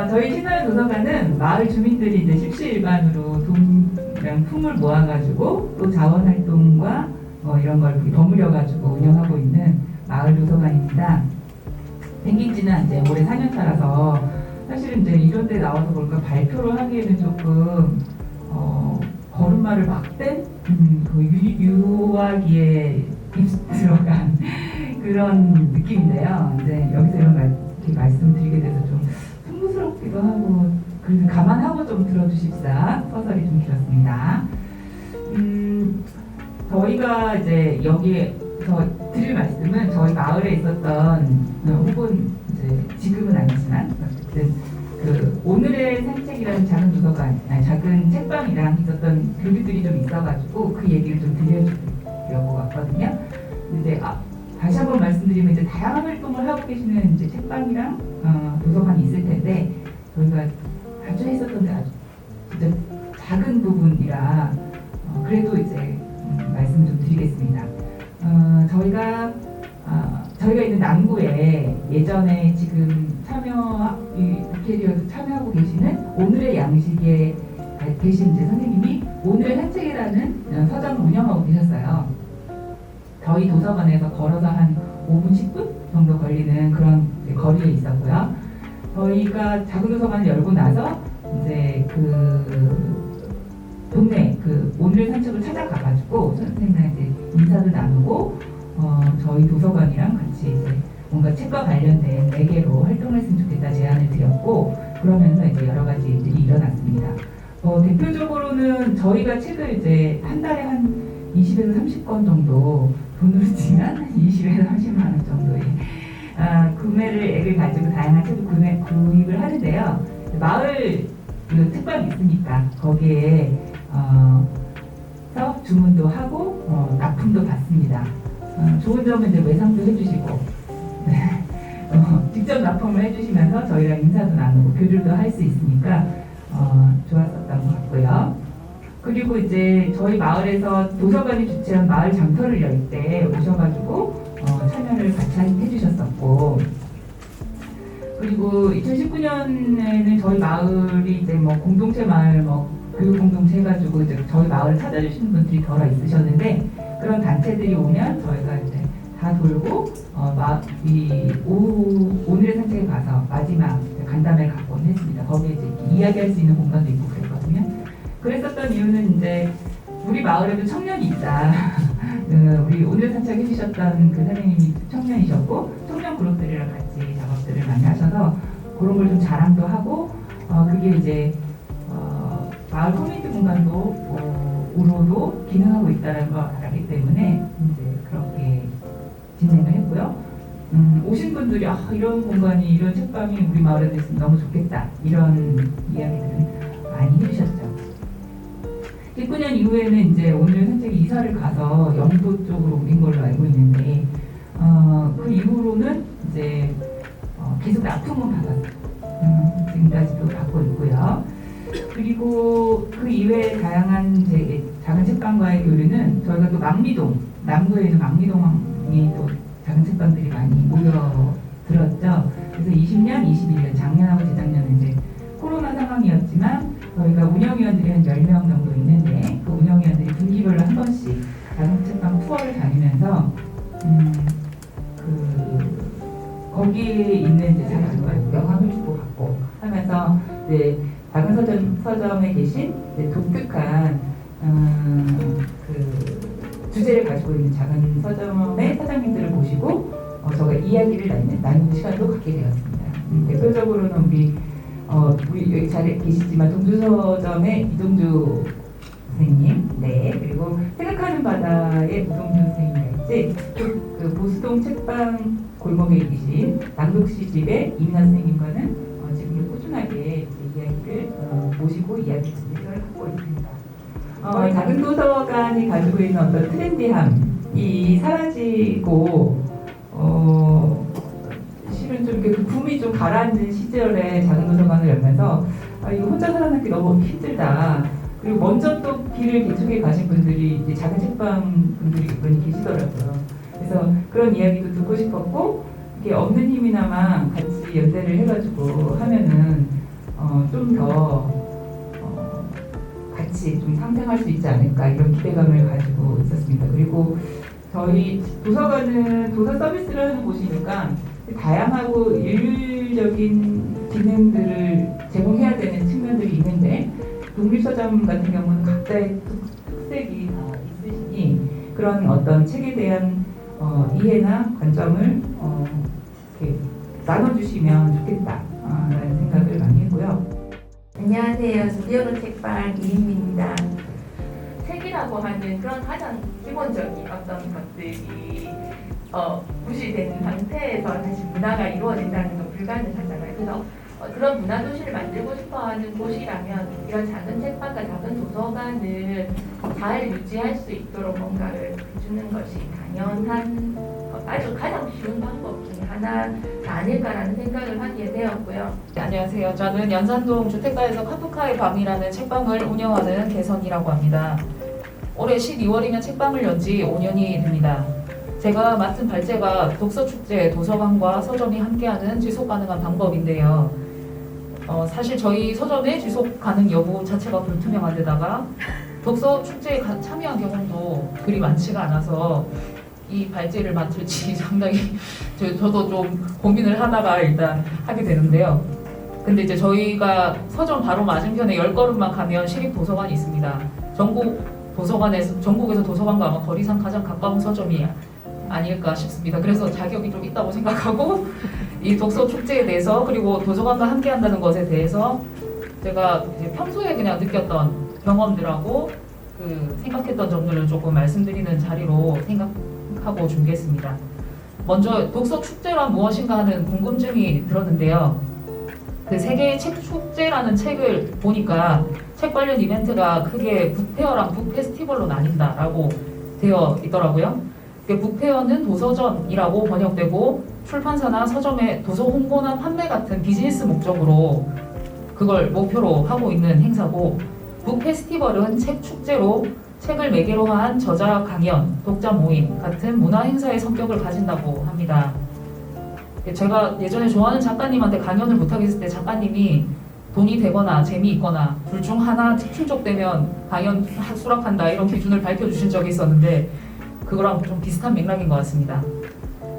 저희 신화의 도서관은 마을 주민들이 이제 십시일반으로 돈이랑 품을 모아가지고 또 자원활동과 이런 걸 버무려가지고 운영하고 있는 마을 도서관입니다. 생긴 지는 이제 올해 4년차라서 사실은 이제 이런 데 나와서 뭔가 발표를 하기에는 조금 걸음마를 막된 그 유아기에 들어간 그런 느낌인데요. 이제 여기서 이렇게 말씀드리게 돼서 좀 숭고스럽기도 하고 그래서 감안하고 좀 들어주십사. 서설이 좀 길었습니다. 저희가 이제 여기에서 드릴 말씀은 저희 마을에 있었던 혹은 이제 지금은 아니지만 어쨌든 그 오늘의 산책이라는 작은 도서관, 작은 책방이랑 있었던 교류들이 좀 있어가지고 그 얘기를 좀 들려주려고 왔거든요. 근데 다시 한번 말씀드리면 이제 다양한 활동을 하고 계시는 이제 책방이랑 도서관이 있을 텐데 저희가 아주 했었던 데 아주 진짜 작은 부분이라 그래도 이제 말씀 좀 드리겠습니다. 저희가 있는 남구에 예전에 지금 북캐리어도 참여하고 계시는 오늘의 양식에 계신 이제 선생님이 오늘의 산책이라는 서점을 운영하고 계셨어요. 저희 도서관에서 걸어서 한 5분, 10분 정도 걸리는 그런 거리에 있었고요. 저희가 작은 도서관을 열고 나서 이제 그 동네 그 오늘의 산책을 찾아가가지고 선생님한테 인사도 나누고 저희 도서관이랑 같이 이제 뭔가 책과 관련된 매개로 활동을 했으면 좋겠다 제안을 드렸고 그러면서 이제 여러 가지 일들이 일어났습니다. 대표적으로는 저희가 책을 이제 한 달에 한 20에서 30권 정도 돈으로 치면 20에서 30만 원 정도의 구매액을 가지고 다양한 책을 구입을 하는데요. 마을 그 특방이 있으니까 거기에 서 주문도 하고 납품도 받습니다. 좋은 점은 이제 외상도 해주시고 직접 납품을 해주시면서 저희랑 인사도 나누고 교류도 할 수 있으니까 좋았었던 것 같고요. 그리고 이제 저희 마을에서 도서관이 주최한 마을 장터를 열 때 오셔가지고 참여를 같이 해주셨었고 그리고 2019년에는 저희 마을이 이제 뭐 공동체 마을 교육 공동체 해가지고 이제 저희 마을을 찾아주시는 분들이 덜어 있으셨는데 그런 단체들이 오면 저희가 이제 다 돌고 오늘의 산책에 가서 마지막 간담회를 갖곤 했습니다. 거기에 이제 이야기할 수 있는 공간도 있고 그랬거든요. 그랬었던 이유는 이제 우리 마을에도 청년이 있다. 우리 오늘 산책 해주셨던 그 선생님이 청년이셨고 청년 그룹들이랑 같이 작업들을 많이 하셔서 그런 걸 좀 자랑도 하고 그게 이제 마을 커뮤니티 공간으로도 기능하고 있다는 걸 알기 때문에 이제 그렇게 진행을 했고요. 오신 분들이 이런 공간이 이런 책방이 우리 마을에 있으면 너무 좋겠다 이런 이야기들을 많이 해주셨죠. 19년 이후에는 이제 오늘 산책이 이사를 가서 영도 쪽으로 옮긴 걸로 알고 있는데 그 이후로는 이제 계속 납품은 받았어요. 지금까지도 받고 있고요. 그리고 그 이외에 다양한 작은 책방과의 교류는 저희가 또 망미동, 남구에 있는 망미동이 또 작은 책방들이 많이 모여들었죠. 그래서 20년, 21년, 작년하고 재작년은 이제 코로나 상황이었지만 저희가 운영위원들이 한 10명 정도 있는데 그 운영위원들이 분기별로 한 번씩 작은 책방 투어를 다니면서 거기에 있는 이제 작은 명함을 주고받고 하면서 이제 작은 서점에 계신 독특한 그 주제를 가지고 있는 작은 서점의 사장님들을 모시고 저가 이야기를 나누는 시간도 갖게 되었습니다. 대표적으로는 우리 여기 자리에 계시지만 동주서점의 이동주 선생님, 그리고 생각하는 바다의 우동주 선생님이랄지 그 보수동 책방 골목에 계신 남극시 집의 이민아 선생님과는 지금 꾸준하게 이야기를 모시고 이야기 준비를 갖고 있습니다. 작은 도서관이 가지고 있는 어떤 트렌디함이 사라지고 실은 좀 이렇게 그 붐이 좀 가라앉은 시절에 작은 도서관을 열면서 이거 혼자 살아남기 너무 힘들다. 그리고 먼저 또 길을 개척해 가신 분들이 이제 작은 책방 분들이 많이 계시더라고요. 그래서 그런 이야기도 듣고 싶었고 이렇게 없는 힘이나마 같이 연대를 해가지고 하면은 좀 더 같이 좀 상생할 수 있지 않을까 이런 기대감을 가지고 있었습니다. 그리고 저희 도서관은 도서 서비스를 하는 곳이니까 다양하고 일률적인 기능들을 제공해야 되는 측면들이 있는데 독립서점 같은 경우는 각자의 특색이 다 있으시니 그런 어떤 책에 대한 이해나 관점을 이렇게 나눠주시면 좋겠다라는 생각을 많이 했고요. 안녕하세요. 주비어노 책방 이인미입니다. 책이라고 하는 그런 가장 기본적인 어떤 것들이 무시되는 상태에서 다시 문화가 이루어진다는 건 불가능하잖아요. 그래서 그런 문화 도시를 만들고 싶어하는 곳이라면 이런 작은 책방과 작은 도서관을 잘 유지할 수 있도록 뭔가를 해주는 것이 당연한 아주 가장 쉬운 방법 중에 하나가 아닐까라는 생각을 하게 되었고요. 네, 안녕하세요. 저는 연산동 주택가에서 카프카의 밤이라는 책방을 운영하는 개선이라고 합니다. 올해 12월이면 책방을 연 지 5년이 됩니다. 제가 맡은 발제가 독서축제, 도서관과 서점이 함께하는 지속 가능한 방법인데요. 사실 저희 서점의 지속 가능 여부 자체가 불투명한 데다가 독서축제에 참여한 경험도 그리 많지가 않아서 이 발제를 맡을지 상당히 저도 좀 고민을 하다가 일단 하게 되는데요. 근데 이제 저희가 서점 바로 맞은편에 10걸음만 가면 시립도서관이 있습니다. 전국에서 도서관과 아마 거리상 가장 가까운 서점이 아닐까 싶습니다. 그래서 자격이 좀 있다고 생각하고 이 독서 축제에 대해서 그리고 도서관과 함께한다는 것에 대해서 제가 이제 평소에 그냥 느꼈던 경험들하고 생각했던 점들을 조금 말씀드리는 자리로 생각하고 준비했습니다. 먼저 독서 축제란 무엇인가 하는 궁금증이 들었는데요. 그 세계의 책 축제라는 책을 보니까 책 관련 이벤트가 크게 북페어랑 북페스티벌로 나뉜다라고 되어 있더라고요. 북페어는 도서전이라고 번역되고 출판사나 서점의 도서 홍보나 판매 같은 비즈니스 목적으로 그걸 목표로 하고 있는 행사고 북페스티벌은 책 축제로 책을 매개로 한 저자 강연, 독자 모임 같은 문화 행사의 성격을 가진다고 합니다. 제가 예전에 좋아하는 작가님한테 강연을 부탁했을 때 작가님이 돈이 되거나 재미있거나 둘 중 하나 충족되면 강연 수락한다 이런 기준을 밝혀주신 적이 있었는데 그거랑 좀 비슷한 맥락인 것 같습니다.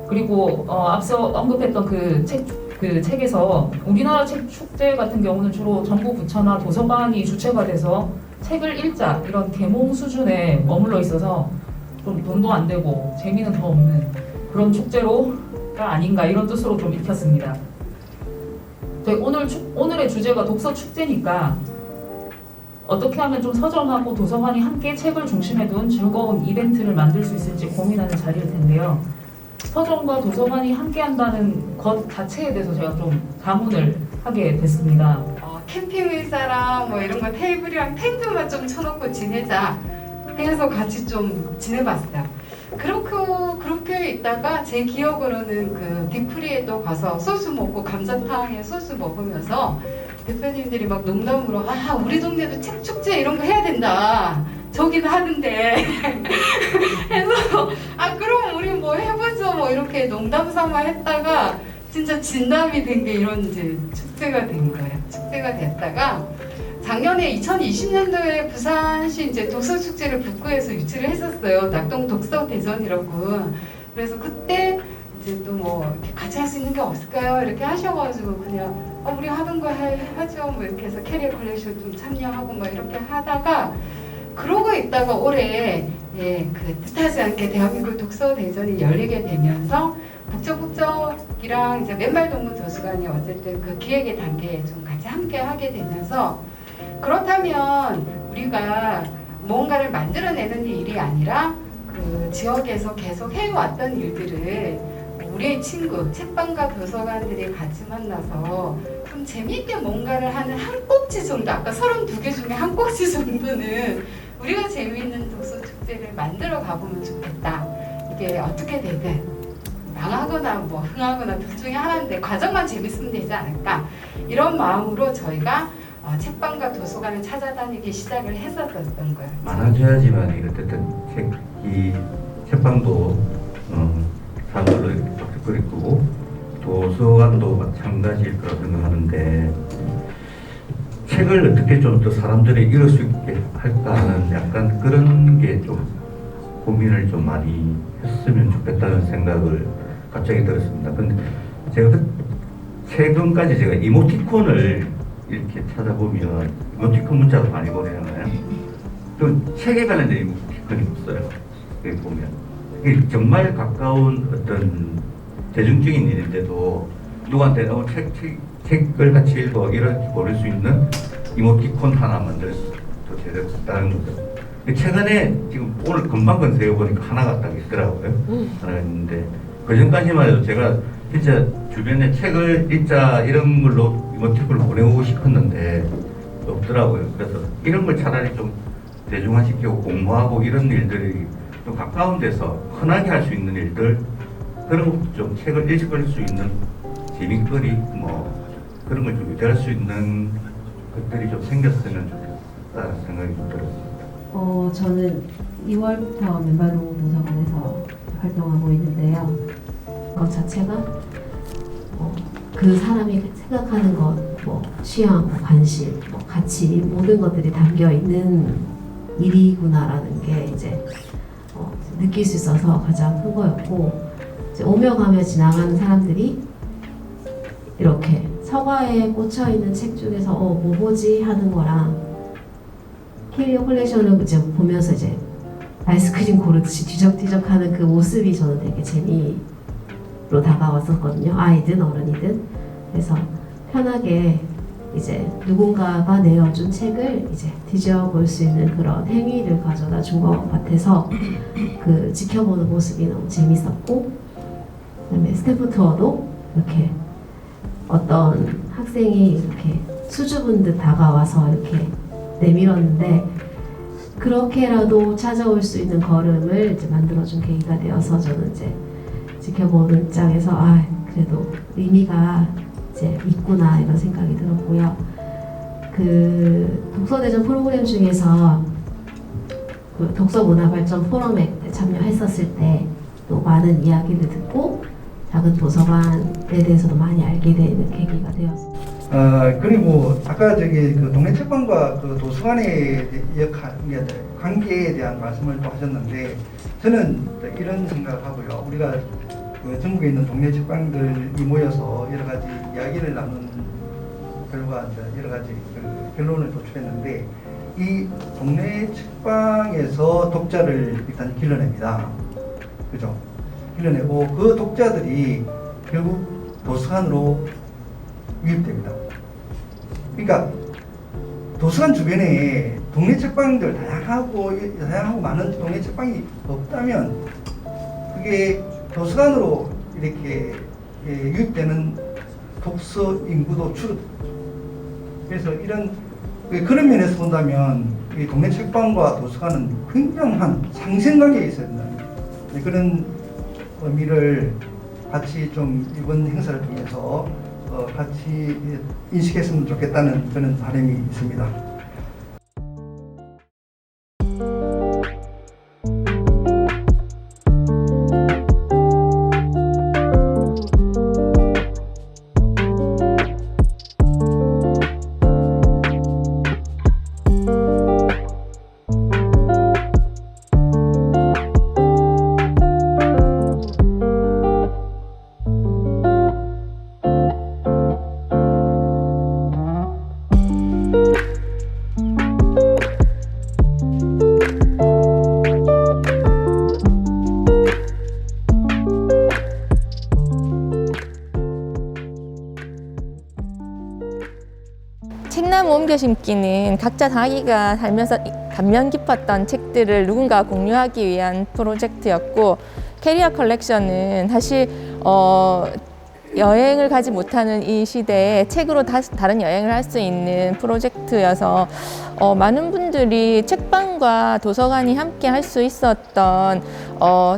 그리고 앞서 언급했던 그 책에서 우리나라 책 축제 같은 경우는 주로 정부 부처나 도서관이 주체가 돼서 책을 읽자 이런 계몽 수준에 머물러 있어서 좀 돈도 안 되고 재미는 더 없는 그런 축제가 아닌가 이런 뜻으로 좀 읽혔습니다. 저희 오늘의 주제가 독서 축제니까 어떻게 하면 좀 서점하고 도서관이 함께 책을 중심에 둔 즐거운 이벤트를 만들 수 있을지 고민하는 자리일 텐데요. 서점과 도서관이 함께한다는 것 자체에 대해서 제가 좀 자문을 하게 됐습니다. 캠핑 의자랑 뭐 이런 거 테이블이랑 텐트만 좀 쳐놓고 지내자 해서 같이 좀 지내봤어요. 그렇게 있다가 제 기억으로는 그 디프리에도 가서 소스 먹고 감자탕에 소스 먹으면서 대표님들이 막 농담으로 우리 동네도 책 축제 이런 거 해야 된다 저기도 하던데 해서 그럼 우리 뭐 해보죠 뭐 이렇게 농담 삼아 했다가 진짜 진담이 된 게 이런 이제 축제가 된 거예요. 축제가 됐다가 작년에 2020년도에 부산시 이제 독서 축제를 북구에서 유치를 했었어요. 낙동 독서 대전이라고. 그래서 그때 이제 또 뭐 같이 할 수 있는 게 없을까요? 이렇게 하셔가지고 그냥 우리 하던 거 하죠. 뭐 이렇게 해서 캐리어 컬렉션 좀 참여하고 뭐 이렇게 하다가 그러고 있다가 올해 그 뜻하지 않게 대한민국 독서 대전이 열리게 되면서 북적북적이랑 이제 맨발동문 도서관이 어쨌든 그 기획의 단계에 좀 같이 함께 하게 되면서 그렇다면 우리가 뭔가를 만들어내는 일이 아니라 그 지역에서 계속 해왔던 일들을 우리의 친구, 책방과 도서관들이 같이 만나서 좀 재미있게 뭔가를 하는 한 꼭지 정도, 아까 32개 중에 한 꼭지 정도는 우리가 재미있는 독서 축제를 만들어 가보면 좋겠다. 이게 어떻게 되든 망하거나 뭐 흥하거나 둘 중에 하나인데 과정만 재밌으면 되지 않을까. 이런 마음으로 저희가 책방과 도서관을 찾아다니기 시작을 했었던 거예요. 많아져야지만 이거 어쨌든 이 책방도 사물로 이렇게 쫙쫙 끄고 도서관도 마찬가지일 거라 생각하는데 책을 어떻게 좀 더 사람들이 읽을 수 있게 할까 하는 약간 그런 게 좀 고민을 좀 많이 했으면 좋겠다는 생각을 갑자기 들었습니다. 근데 제가 최근까지 제가 이모티콘을 이렇게 찾아보면 이모티콘 문자도 많이 보내잖아요. 그 책에 관련된 이모티콘이 없어요. 여기 보면 이게 정말 가까운 어떤 대중적인 일인데도 누구한테 책을 같이 읽어 이렇게 보낼 수 있는 이모티콘 하나 만들어도 되겠다는 거죠. 최근에 지금 오늘 금방 건세어 보니까 하나가 딱 있더라고요. 하나가 있는데 그 전까지만 해도 제가 진짜 주변에 책을 읽자 이런 걸로 이모티콘을 보내고 싶었는데 없더라고요. 그래서 이런 걸 차라리 좀 대중화시키고 공모하고 이런 일들이 좀 가까운 데서 흔하게 할 수 있는 일들 그런 것도 좀 책을 읽을 수 있는 재미거리 뭐 그런 걸 좀 유지할 수 있는 것들이 좀 생겼으면 좋겠다는 생각이 좀 들었습니다. 저는 2월부터 맨바로 도서관에서 활동하고 있는데요. 것 자체가 그 사람이 생각하는 것, 뭐 취향, 관심, 뭐 가치 모든 것들이 담겨 있는 일이구나라는 게 이제 느낄 수 있어서 가장 큰 거였고 이제 오며 가며 지나가는 사람들이 이렇게 서가에 꽂혀 있는 책 중에서 뭐 보지 하는 거랑 캐리어 컬렉션을 이제 보면서 이제 아이스크림 고르듯이 뒤적뒤적하는 그 모습이 저는 되게 재미로 다가왔었거든요. 아이든 어른이든. 그래서 편하게 이제 누군가가 내어준 책을 이제 뒤져볼 수 있는 그런 행위를 가져다 준 것 같아서 그 지켜보는 모습이 너무 재밌었고 그다음에 스태프 투어도 이렇게 어떤 학생이 이렇게 수줍은 듯 다가와서 이렇게 내밀었는데 그렇게라도 찾아올 수 있는 걸음을 이제 만들어준 계기가 되어서 저는 이제 지켜보는 입장에서 그래도 의미가 이제 있구나 이런 생각이 들었고요. 그 독서대전 프로그램 중에서 그 독서문화발전 포럼에 참여했었을 때 또 많은 이야기를 듣고 작은 도서관에 대해서도 많이 알게 되는 계기가 되었습니다. 그리고 아까 저기 그 동네 책방과 그 도서관의 관계에 대한 말씀을 또 하셨는데 저는 이런 생각을 하고요. 우리가 그 전국에 있는 동네 책방들이 모여서 여러 가지 이야기를 나눈 결과 여러 가지 그 결론을 도출했는데 이 동네 책방에서 독자를 일단 길러냅니다. 그죠? 길러내고 그 독자들이 결국 도서관으로 유입됩니다. 그러니까 도서관 주변에 동네 책방들 다양하고 많은 동네 책방이 없다면 그게 도서관으로 이렇게 유입되는 독서 인구도 줄어듭니다. 그래서 그런 면에서 본다면 이 동네 책방과 도서관은 굉장한 상생관계에 있어야 된다. 그런 의미를 같이 좀 이번 행사를 통해서 같이 인식했으면 좋겠다는 그런 바람이 있습니다. 책나무 옮겨 심기는 각자 자기가 살면서 감명 깊었던 책들을 누군가 공유하기 위한 프로젝트였고 캐리어 컬렉션은 사실 여행을 가지 못하는 이 시대에 책으로 다른 여행을 할 수 있는 프로젝트여서 많은 분들이 책방과 도서관이 함께 할 수 있었던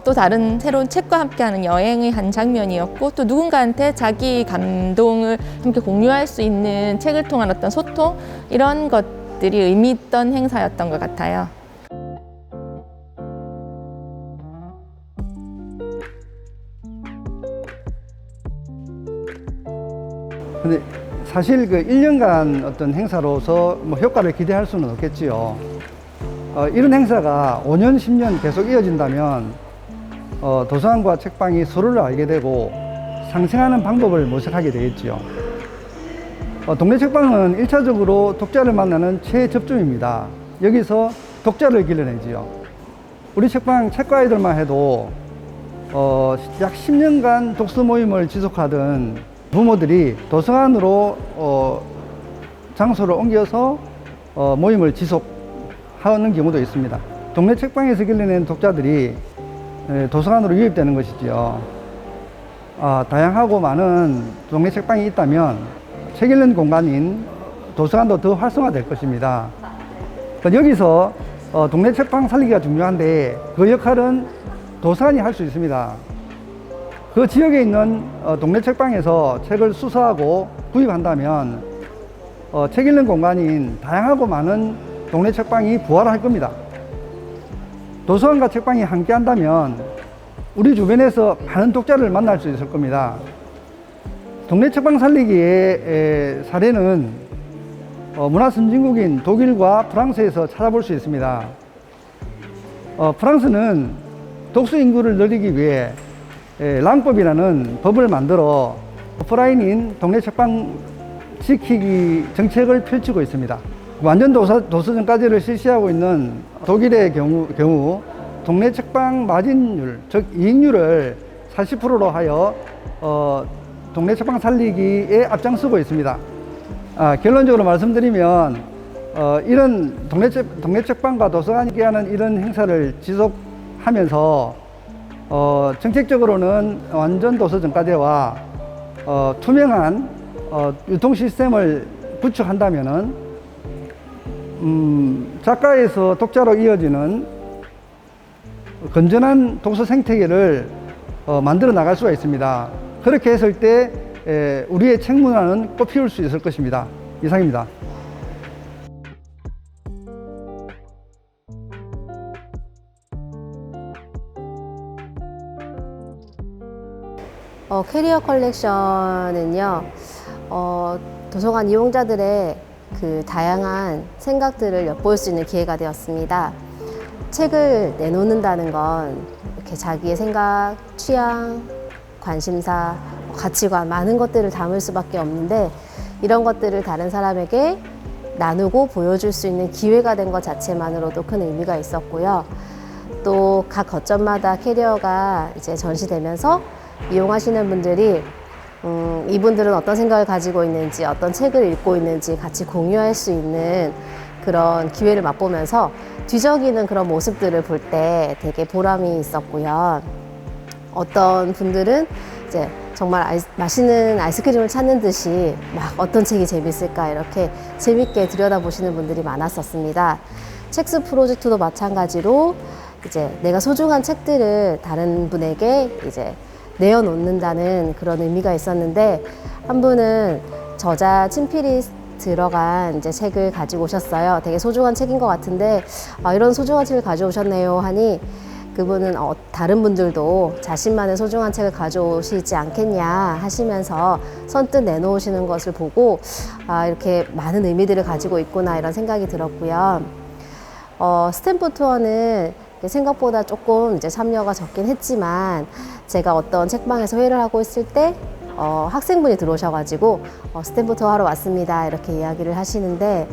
또 다른 새로운 책과 함께하는 여행의 한 장면이었고 또 누군가한테 자기 감동을 함께 공유할 수 있는 책을 통한 어떤 소통 이런 것들이 의미 있던 행사였던 것 같아요. 근데 사실 그 1년간 어떤 행사로서 뭐 효과를 기대할 수는 없겠지요. 이런 행사가 5년, 10년 계속 이어진다면 도서관과 책방이 서로를 알게 되고 상생하는 방법을 모색하게 되겠지요. 동네 책방은 1차적으로 독자를 만나는 최접점입니다. 여기서 독자를 길러내지요. 우리 책방 책과 아이들만 해도 약 10년간 독서 모임을 지속하던 부모들이 도서관으로 장소를 옮겨서 모임을 지속하는 경우도 있습니다. 동네 책방에서 길러낸 독자들이 도서관으로 유입되는 것이지요. 다양하고 많은 동네 책방이 있다면 책 읽는 공간인 도서관도 더 활성화될 것입니다. 여기서 동네 책방 살리기가 중요한데 그 역할은 도서관이 할 수 있습니다. 그 지역에 있는 동네 책방에서 책을 수서하고 구입한다면 책 읽는 공간인 다양하고 많은 동네 책방이 부활할 겁니다. 도서관과 책방이 함께 한다면 우리 주변에서 많은 독자를 만날 수 있을 겁니다. 동네 책방 살리기의 사례는 문화 선진국인 독일과 프랑스에서 찾아볼 수 있습니다. 프랑스는 독서 인구를 늘리기 위해 랑법이라는 법을 만들어 오프라인인 동네 책방 지키기 정책을 펼치고 있습니다. 완전 도서정가제를 실시하고 있는 독일의 경우 동네 책방 마진율, 즉 이익률을 40%로 하여 동네 책방 살리기에 앞장서고 있습니다. 결론적으로 말씀드리면 이런 동네 책방과 도서관이 함께하는 이런 행사를 지속하면서 정책적으로는 완전 도서정가제와 투명한 유통 시스템을 구축한다면은 작가에서 독자로 이어지는 건전한 독서 생태계를 만들어 나갈 수가 있습니다. 그렇게 했을 때 우리의 책 문화는 꽃피울 수 있을 것입니다. 이상입니다. 캐리어 컬렉션은요, 도서관 이용자들의 그 다양한 생각들을 엿볼 수 있는 기회가 되었습니다. 책을 내놓는다는 건 이렇게 자기의 생각, 취향, 관심사, 가치관, 많은 것들을 담을 수밖에 없는데 이런 것들을 다른 사람에게 나누고 보여줄 수 있는 기회가 된 것 자체만으로도 큰 의미가 있었고요. 또 각 거점마다 캐리어가 이제 전시되면서 이용하시는 분들이 이분들은 어떤 생각을 가지고 있는지, 어떤 책을 읽고 있는지 같이 공유할 수 있는 그런 기회를 맛보면서 뒤적이는 그런 모습들을 볼 때 되게 보람이 있었고요. 어떤 분들은 이제 정말 맛있는 아이스크림을 찾는 듯이 막 어떤 책이 재밌을까 이렇게 재밌게 들여다보시는 분들이 많았었습니다. 책스 프로젝트도 마찬가지로 이제 내가 소중한 책들을 다른 분에게 이제 내어놓는다는 그런 의미가 있었는데 한 분은 저자 친필이 들어간 이제 책을 가지고 오셨어요. 되게 소중한 책인 것 같은데 이런 소중한 책을 가져오셨네요 하니 그분은 다른 분들도 자신만의 소중한 책을 가져오시지 않겠냐 하시면서 선뜻 내놓으시는 것을 보고 이렇게 많은 의미들을 가지고 있구나 이런 생각이 들었고요. 스탬프 투어는 생각보다 조금 이제 참여가 적긴 했지만 제가 어떤 책방에서 회의를 하고 있을 때 학생분이 들어오셔가지고 스탬프 투어 하러 왔습니다 이렇게 이야기를 하시는데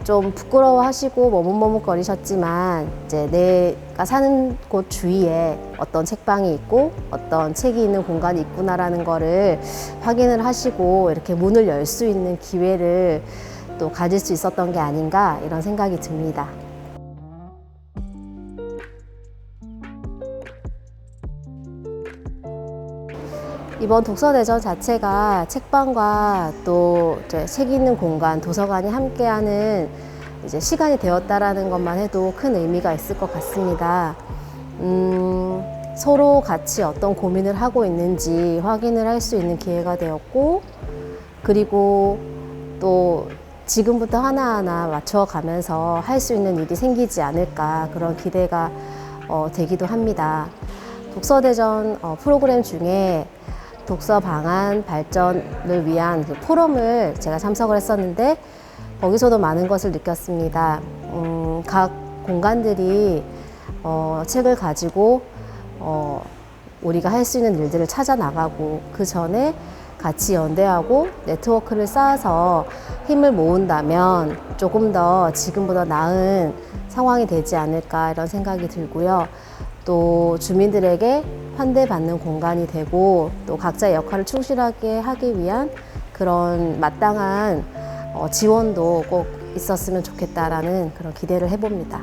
좀 부끄러워하시고 머뭇머뭇거리셨지만 이제 내가 사는 곳 주위에 어떤 책방이 있고 어떤 책이 있는 공간이 있구나라는 거를 확인을 하시고 이렇게 문을 열 수 있는 기회를 또 가질 수 있었던 게 아닌가 이런 생각이 듭니다. 이번 독서대전 자체가 책방과 또 이제 책 있는 공간, 도서관이 함께하는 이제 시간이 되었다라는 것만 해도 큰 의미가 있을 것 같습니다. 서로 같이 어떤 고민을 하고 있는지 확인을 할 수 있는 기회가 되었고, 그리고 또 지금부터 하나하나 맞춰가면서 할 수 있는 일이 생기지 않을까 그런 기대가 되기도 합니다. 독서대전 프로그램 중에 독서 방안 발전을 위한 그 포럼을 제가 참석을 했었는데 거기서도 많은 것을 느꼈습니다. 각 공간들이 책을 가지고 우리가 할 수 있는 일들을 찾아 나가고 그 전에 같이 연대하고 네트워크를 쌓아서 힘을 모은다면 조금 더 지금보다 나은 상황이 되지 않을까 이런 생각이 들고요. 또 주민들에게 환대받는 공간이 되고 또 각자의 역할을 충실하게 하기 위한 그런 마땅한 지원도 꼭 있었으면 좋겠다라는 그런 기대를 해봅니다.